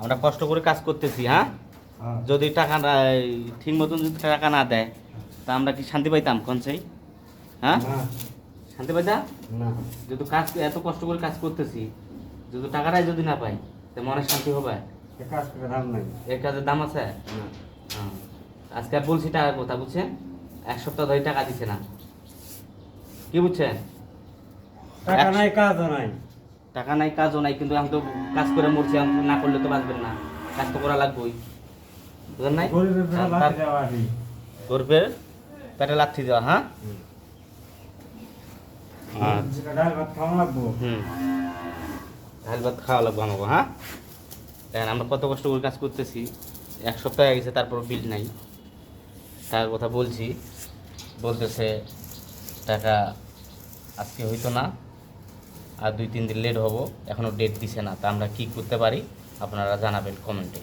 আমরা কষ্ট করে কাজ করতেছি, হ্যাঁ? যদি টাকা ঠিক মতন যদি টাকা না দেয় তা আমরা কি শান্তি পাইতাম কোন সেই? হ্যাঁ, শান্তি পাইতাম না। যদি কাজ এত কষ্ট করে কাজ করতেছি, যদি টাকাটাই যদি না পাই তো মনে শান্তি হবে? কাজ করে দাম নাই, এর কাজের দাম আছে? আজকে আর বলছি টাকার কথা, বুঝছেন? 1 সপ্তাহ ধরে টাকা দিছে না, কি বুঝছেন? টাকা নাই কাজও নাই। টাকা নাই কাজও নাই, কিন্তু আমি তো কাজ করে মরছি, আমি না করলে তো বাঁচবেন না, কাজ তো করা লাগবেই, বুঝলেন নাই? গরিবের পেটে লাথি দেওয়া, হ্যাঁ? ডাল ভাত খাওয়া লাগবো। ডাল ভাত খাওয়া লাগবো আমাকে, হ্যাঁ? দেখেন আমরা কত কষ্ট করে কাজ করতেছি, 1 সপ্তাহ হয়ে গেছে, তারপর বিল নাই। টাকার কথা বলছি, বলতেছে টাকা আজকে হইতো না, আর 2-3 দিন লেট হবো, এখনও ডেট দিছে না। তা আমরা কী করতে পারি আপনারা জানাবেন কমেন্টে।